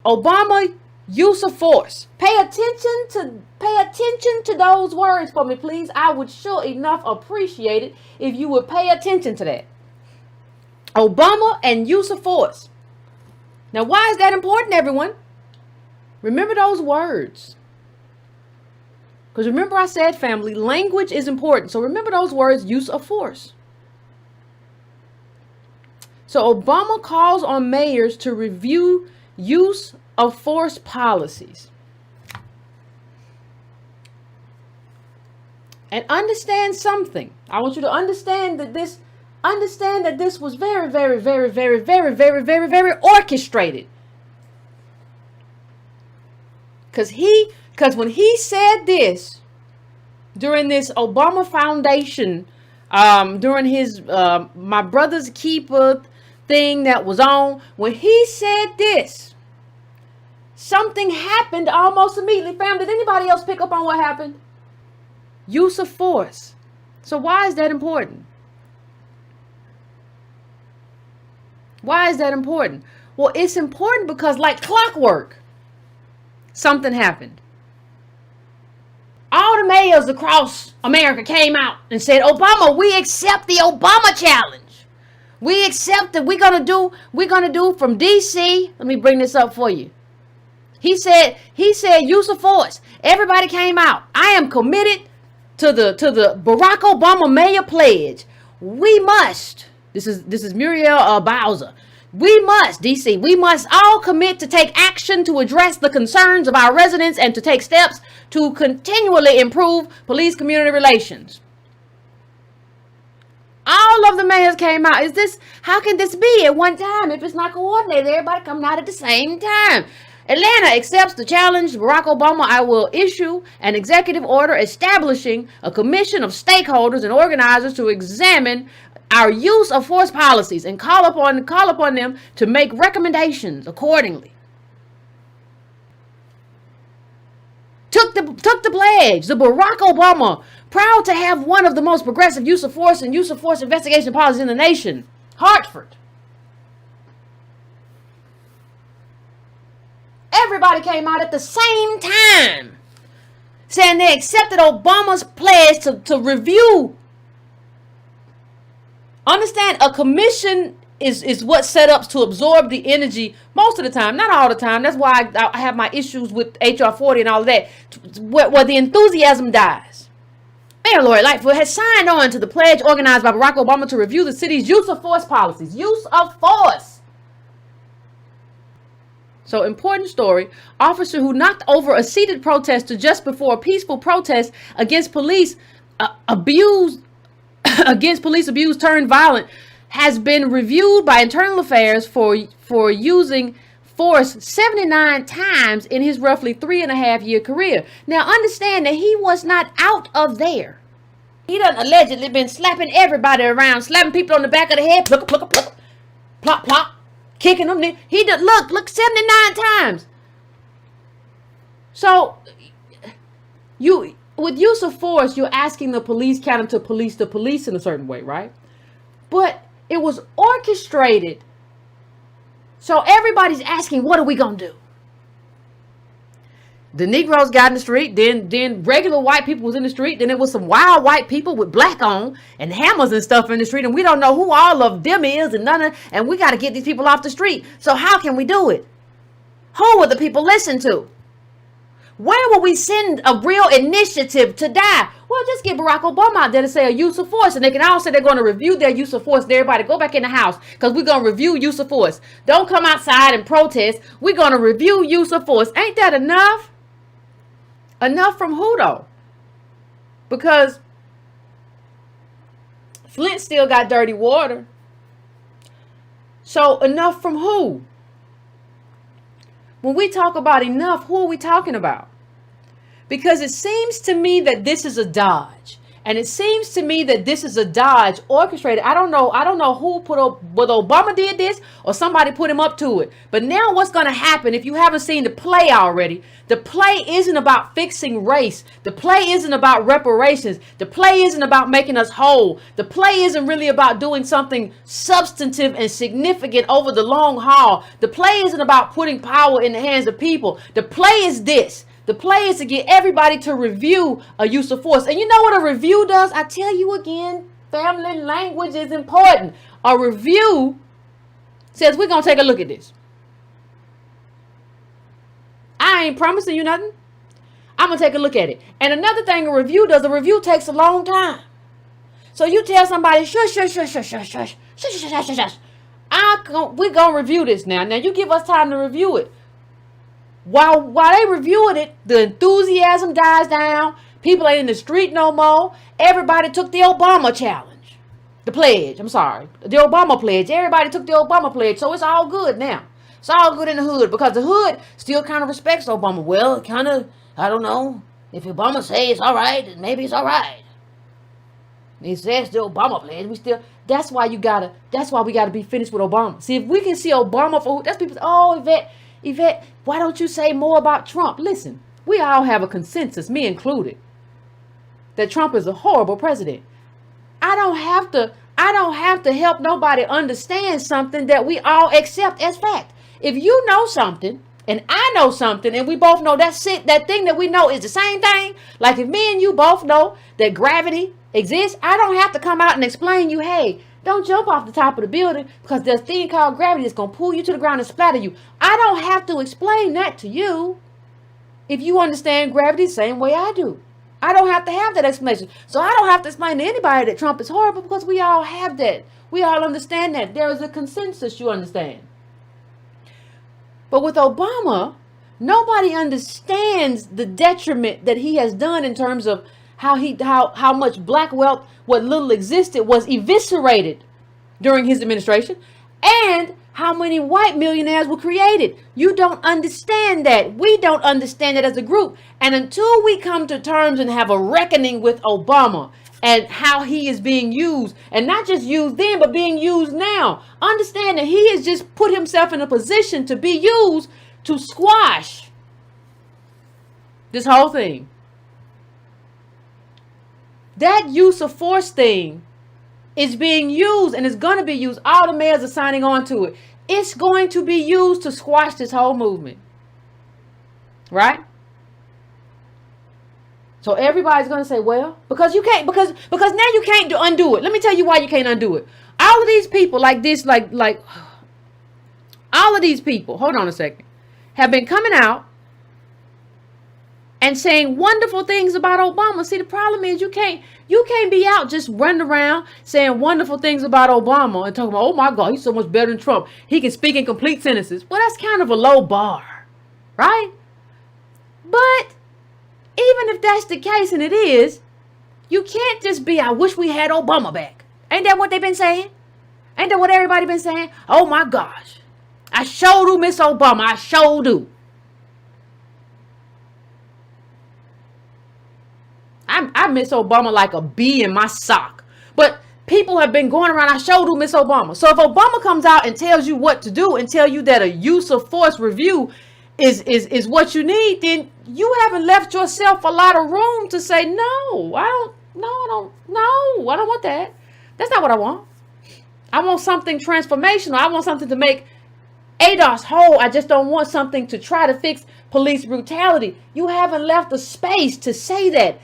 Obama use of force. Pay attention to those words for me, please. I would sure enough appreciate it if you would pay attention to that. Obama and use of force. Now, why is that important, everyone? Remember those words. Because remember I said, family, language is important. So remember those words, use of force. So Obama calls on mayors to review use of force policies. And understand something. I want you to understand that this was very, very, very, very, very, very, very, very orchestrated. Because when he said this during this Obama Foundation, during his My Brother's Keeper thing that was on, when he said this, something happened almost immediately. Fam, did anybody else pick up on what happened? Use of force. So why is that important? Why is that important? Well, it's important because like clockwork, something happened. All the mayors across America came out and said, Obama, we accept the Obama challenge. We accept that we're gonna do from DC. Let me bring this up for you. He said use of force. Everybody came out. I am committed to the Barack Obama mayor pledge. We must. This is Muriel Bowser. We must, DC, we must all commit to take action to address the concerns of our residents and to take steps to continually improve police-community relations. All of the mayors came out. How can this be at one time if it's not coordinated? Everybody coming out at the same time. Atlanta accepts the challenge. Barack Obama, I will issue an executive order establishing a commission of stakeholders and organizers to examine our use of force policies and call upon them to make recommendations accordingly. Took the pledge. The Barack Obama, proud to have one of the most progressive use of force and use of force investigation policies in the nation. Hartford. Everybody came out at the same time saying they accepted Obama's pledge to review. Understand, a commission is what's set up to absorb the energy most of the time, not all the time. That's why I have my issues with HR 40 and all of that, where the enthusiasm dies. Mayor Lori Lightfoot has signed on to the pledge organized by Barack Obama to review the city's use of force policies. Use of force. So, important story. Officer who knocked over a seated protester just before a peaceful protest against police abuse turned violent has been reviewed by Internal Affairs for using force 79 times in his roughly 3.5-year career. Now, understand that he was not out of there. He done allegedly been slapping everybody around, slapping people on the back of the head, pluck, pluck, pluck, plop, plop, kicking them. He done, look, 79 times. So, with use of force, you're asking the police captain to police the police in a certain way, right? But it was orchestrated. So everybody's asking, what are we going to do? The Negroes got in the street, then regular white people was in the street, then it was some wild white people with black on and hammers and stuff in the street, and we don't know who all of them is and we got to get these people off the street. So how can we do it? Who will the people listen to? Where will we send a real initiative to die? Well, just get Barack Obama out there to say a use of force, and they can all say they're going to review their use of force. Everybody go back in the house because we're going to review use of force. Don't come outside and protest. We're going to review use of force. Ain't that enough? Enough from who though? Because Flint still got dirty water. So enough from who? When we talk about enough, who are we talking about? Because it seems to me that this is a dodge. And it seems to me that this is a dodge orchestrated. I don't know who put up, whether Obama did this or somebody put him up to it. But now what's going to happen, if you haven't seen the play already, the play isn't about fixing race. The play isn't about reparations. The play isn't about making us whole. The play isn't really about doing something substantive and significant over the long haul. The play isn't about putting power in the hands of people. The play is this. The play is to get everybody to review a use of force. And you know what a review does? I tell you again, family language is important. A review says, we're going to take a look at this. I ain't promising you nothing. I'm going to take a look at it. And another thing a review does, a review takes a long time. So you tell somebody, shush, shush, shush, shush, shush, shush, shush, shush, shush, shush, shush. We're going to review this now. Now you give us time to review it. While they reviewing it, the enthusiasm dies down. People ain't in the street no more. Everybody took the Obama challenge. The pledge, I'm sorry. The Obama pledge. Everybody took the Obama pledge. So it's all good now. It's all good in the hood because the hood still kind of respects Obama. Well, kind of, I don't know. If Obama says it's all right, then maybe it's all right. He says the Obama pledge. That's why we gotta be finished with Obama. See, if we can see Obama for who, that's people say, oh, Yvette, why don't you say more about Trump? Listen, we all have a consensus, me included, that Trump is a horrible president. I don't have to help nobody understand something that we all accept as fact. If you know something and I know something and we both know that's it, that thing that we know is the same thing. Like if me and you both know that gravity exists, I don't have to come out and explain you, hey, don't jump off the top of the building because there's a thing called gravity that's going to pull you to the ground and splatter you. I don't have to explain that to you if you understand gravity the same way I do. I don't have to have that explanation. So I don't have to explain to anybody that Trump is horrible because we all have that. We all understand that. There is a consensus, you understand. But with Obama, nobody understands the detriment that he has done in terms of how much black wealth, what little existed, was eviscerated during his administration, and how many white millionaires were created. You don't understand that. We don't understand it as a group. And until we come to terms and have a reckoning with Obama and how he is being used, and not just used then, but being used now, understand that he has just put himself in a position to be used to squash this whole thing. That use of force thing is being used and is going to be used. All the mayors are signing on to it. It's going to be used to squash this whole movement. Right? So everybody's going to say, well, because you can't, because now you can't undo it. Let me tell you why you can't undo it. All of these people like this, like all of these people, hold on a second, have been coming out and saying wonderful things about Obama. See, the problem is you can't be out just running around saying wonderful things about Obama and talking about, oh my God, he's so much better than Trump. He can speak in complete sentences. Well, that's kind of a low bar, right? But even if that's the case, and it is, you can't just be, I wish we had Obama back. Ain't that what they've been saying? Ain't that what everybody been saying? Oh my gosh, I sure do miss Obama. I sure do. I miss Obama like a bee in my sock. But people have been going around, I sure do miss Obama. So if Obama comes out and tells you what to do and tell you that a use of force review is what you need, then you haven't left yourself a lot of room to say, no, I don't want that. That's not what I want. I want something transformational. I want something to make ADOS whole. I just don't want something to try to fix police brutality. You haven't left the space to say that.